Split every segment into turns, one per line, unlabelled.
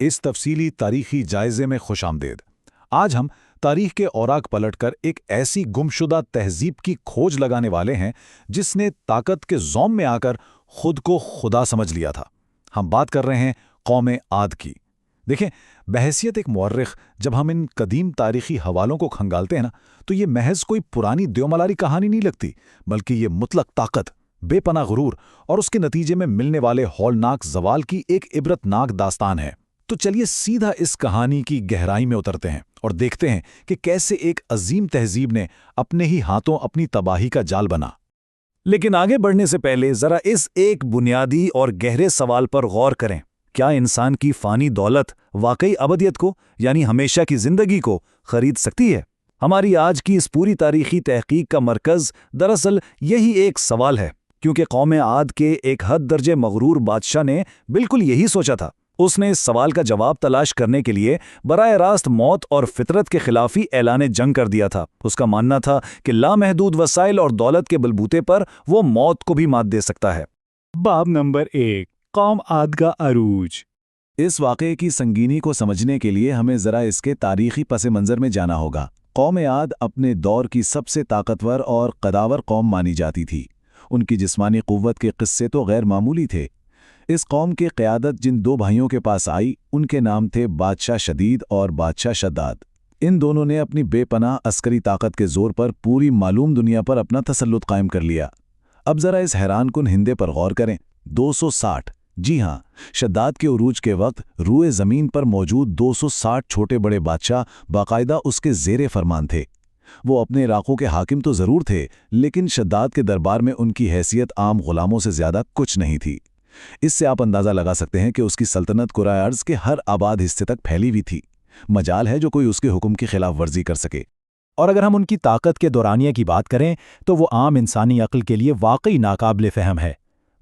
اس تفصیلی تاریخی جائزے میں خوش آمدید۔ آج ہم تاریخ کے اوراق پلٹ کر ایک ایسی گمشدہ تہذیب کی کھوج لگانے والے ہیں جس نے طاقت کے زوم میں آ کر خود کو خدا سمجھ لیا تھا۔ ہم بات کر رہے ہیں قوم عاد کی۔ دیکھیں، بحیثیت ایک مورخ جب ہم ان قدیم تاریخی حوالوں کو کھنگالتے ہیں نا، تو یہ محض کوئی پرانی دیوملاری کہانی نہیں لگتی، بلکہ یہ مطلق طاقت، بے پناہ غرور اور اس کے نتیجے میں ملنے والے ہولناک زوال کی ایک عبرتناک داستان ہے۔ تو چلیے سیدھا اس کہانی کی گہرائی میں اترتے ہیں اور دیکھتے ہیں کہ کیسے ایک عظیم تہذیب نے اپنے ہی ہاتھوں اپنی تباہی کا جال بنا۔
لیکن آگے بڑھنے سے پہلے ذرا اس ایک بنیادی اور گہرے سوال پر غور کریں۔ کیا انسان کی فانی دولت واقعی ابدیت کو، یعنی ہمیشہ کی زندگی کو، خرید سکتی ہے؟ ہماری آج کی اس پوری تاریخی تحقیق کا مرکز دراصل یہی ایک سوال ہے، کیونکہ قوم عاد کے ایک حد درجے مغرور بادشاہ نے بالکل یہی سوچا تھا۔ اس نے اس سوال کا جواب تلاش کرنے کے لیے براہ راست موت اور فطرت کے خلاف ہی اعلان جنگ کر دیا تھا۔ اس کا ماننا تھا کہ لامحدود وسائل اور دولت کے بلبوتے پر وہ موت کو بھی مات دے سکتا ہے۔
باب نمبر 1، قوم عاد کا عروج۔
اس واقعے کی سنگینی کو سمجھنے کے لیے ہمیں ذرا اس کے تاریخی پس منظر میں جانا ہوگا۔ قوم عاد اپنے دور کی سب سے طاقتور اور قداور قوم مانی جاتی تھی۔ ان کی جسمانی قوت کے قصے تو غیر معمولی تھے۔ اس قوم کی قیادت جن دو بھائیوں کے پاس آئی، ان کے نام تھے بادشاہ شدید اور بادشاہ شداد۔ ان دونوں نے اپنی بے پناہ عسکری طاقت کے زور پر پوری معلوم دنیا پر اپنا تسلط قائم کر لیا۔ اب ذرا اس حیران کن ہندے پر غور کریں۔ 260، جی ہاں، شداد کے عروج کے وقت روئے زمین پر موجود 260 چھوٹے بڑے بادشاہ باقاعدہ اس کے زیر فرمان تھے۔ وہ اپنے علاقوں کے حاکم تو ضرور تھے، لیکن شداد کے دربار میں ان کی حیثیت عام غلاموں سے زیادہ کچھ نہیں تھی۔ اس سے آپ اندازہ لگا سکتے ہیں کہ اس کی سلطنت کرۂ ارض کے ہر آباد حصے تک پھیلی ہوئی تھی۔ مجال ہے جو کوئی اس کے حکم کی خلاف ورزی کر سکے۔
اور اگر ہم ان کی طاقت کے دورانیہ کی بات کریں تو وہ عام انسانی عقل کے لیے واقعی ناقابل فہم ہے۔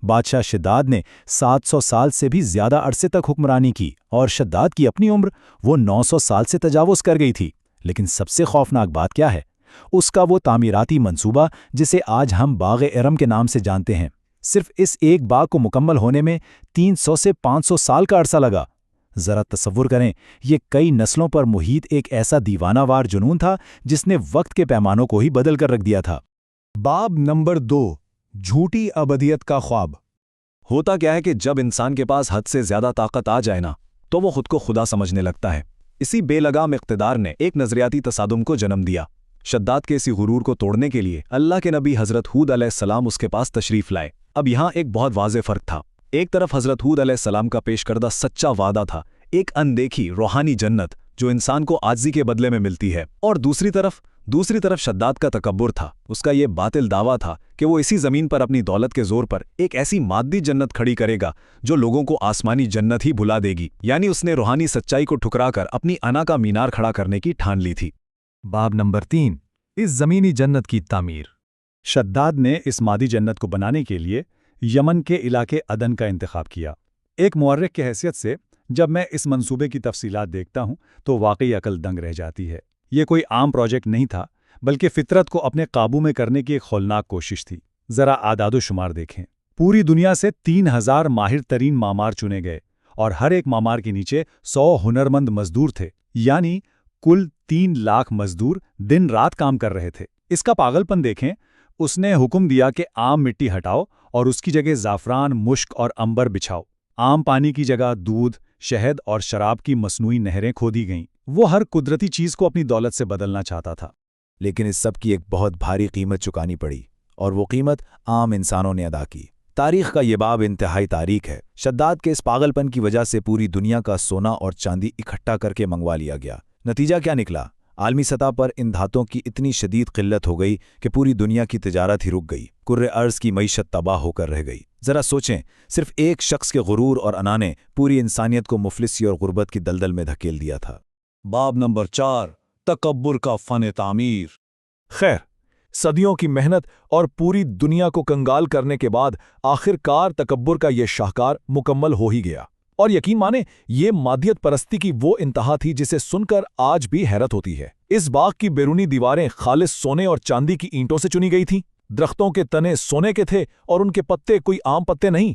بادشاہ شداد نے 700 سال سے بھی زیادہ عرصے تک حکمرانی کی، اور شداد کی اپنی عمر وہ 900 سال سے تجاوز کر گئی تھی۔ لیکن سب سے خوفناک بات کیا ہے؟ اس کا وہ تعمیراتی منصوبہ جسے آج ہم باغ ارم کے نام سے جانتے ہیں۔ صرف اس ایک باغ کو مکمل ہونے میں 300 سے 500 سال کا عرصہ لگا۔ ذرا تصور کریں، یہ کئی نسلوں پر محیط ایک ایسا دیوانہ وار جنون تھا جس نے وقت کے پیمانوں کو ہی بدل کر رکھ دیا تھا۔
باب نمبر 2، جھوٹی ابدیت کا خواب۔
ہوتا کیا ہے کہ جب انسان کے پاس حد سے زیادہ طاقت آ جائے نا، تو وہ خود کو خدا سمجھنے لگتا ہے۔ اسی بے لگام اقتدار نے ایک نظریاتی تصادم کو جنم دیا۔ شداد کے اسی غرور کو توڑنے کے لیے اللہ کے نبی حضرت ہود علیہ السلام اس کے پاس تشریف لائے۔ اب یہاں ایک بہت واضح فرق تھا۔ ایک طرف حضرت ہود علیہ السلام کا پیش کردہ سچا وعدہ تھا، ایک اندیکھی روحانی جنت جو انسان کو عاجزی کے بدلے میں ملتی ہے، اور دوسری طرف شداد کا تکبر تھا۔ اس کا یہ باطل دعویٰ تھا کہ وہ اسی زمین پر اپنی دولت کے زور پر ایک ایسی مادی جنت کھڑی کرے گا جو لوگوں کو آسمانی جنت ہی بھلا دے گی۔ یعنی اس نے روحانی سچائی کو ٹھکرا کر اپنی انا کا مینار کھڑا کرنے کی ٹھان لی تھی۔
باب نمبر 3، اس زمینی جنت کی تعمیر۔ شداد نے اس مادی جنت کو بنانے کے لیے یمن کے علاقے عدن کا انتخاب کیا۔ ایک مورخ کی حیثیت سے جب میں اس منصوبے کی تفصیلات دیکھتا ہوں تو واقعی عقل دنگ رہ جاتی ہے۔ یہ کوئی عام پروجیکٹ نہیں تھا، بلکہ فطرت کو اپنے قابو میں کرنے کی ایک ہولناک کوشش تھی۔ ذرا اعداد و شمار دیکھیں۔ پوری دنیا سے 3000 ماہر ترین معمار چنے گئے، اور ہر ایک معمار کے نیچے 100 ہنرمند مزدور تھے، یعنی کل 3 لاکھ مزدور دن رات کام کر رہے تھے۔ اس کا پاگل پن دیکھیں۔ اس نے حکم دیا کہ عام مٹی ہٹاؤ اور اس کی جگہ زعفران، مشک اور عنبر بچھاؤ۔ عام پانی کی جگہ دودھ، شہد اور شراب کی مصنوعی نہریں کھودی گئیں۔ وہ ہر قدرتی چیز کو اپنی دولت سے بدلنا چاہتا تھا۔
لیکن اس سب کی ایک بہت بھاری قیمت چکانی پڑی، اور وہ قیمت عام انسانوں نے ادا کی۔ تاریخ کا یہ باب انتہائی تاریک ہے۔ شداد کے اس پاگل پن کی وجہ سے پوری دنیا کا سونا اور چاندی اکٹھا کر کے منگوا لیا گیا۔ نتیجہ کیا نکلا؟ عالمی سطح پر ان دھاتوں کی اتنی شدید قلت ہو گئی کہ پوری دنیا کی تجارت ہی رک گئی۔ کرۂ ارض کی معیشت تباہ ہو کر رہ گئی۔ ذرا سوچیں، صرف ایک شخص کے غرور اور انا نے پوری انسانیت کو مفلسی اور غربت کی دلدل میں دھکیل دیا تھا۔
باب نمبر 4، تکبر کا فن تعمیر۔
خیر، صدیوں کی محنت اور پوری دنیا کو کنگال کرنے کے بعد آخر کار تکبر کا یہ شاہکار مکمل ہو ہی گیا۔ اور یقین مانیں، یہ مادیت پرستی کی وہ انتہا تھی جسے سن کر آج بھی حیرت ہوتی ہے۔ اس باغ کی بیرونی دیواریں خالص سونے اور چاندی کی اینٹوں سے چنی گئی تھیں۔ درختوں کے تنے سونے کے تھے اور ان کے پتے کوئی عام پتے نہیں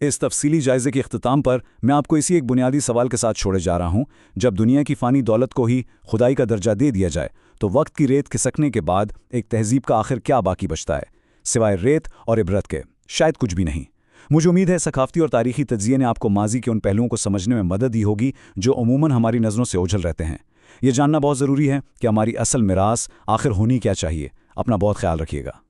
اس تفصیلی جائزے کے اختتام پر میں آپ کو اسی ایک بنیادی سوال کے ساتھ چھوڑے جا رہا ہوں، جب دنیا کی فانی دولت کو ہی خدائی کا درجہ دے دیا جائے تو وقت کی ریت کھسکنے کے بعد ایک تہذیب کا آخر کیا باقی بچتا ہے؟ سوائے ریت اور عبرت کے شاید کچھ بھی نہیں۔ مجھے امید ہے ثقافتی اور تاریخی تجزیے نے آپ کو ماضی کے ان پہلوؤں کو سمجھنے میں مدد دی ہوگی جو عموماً ہماری نظروں سے اوجھل رہتے ہیں۔ یہ جاننا بہت ضروری ہے کہ ہماری اصل میراث آخر ہونی کیا چاہیے۔ اپنا بہت خیال رکھیے گا۔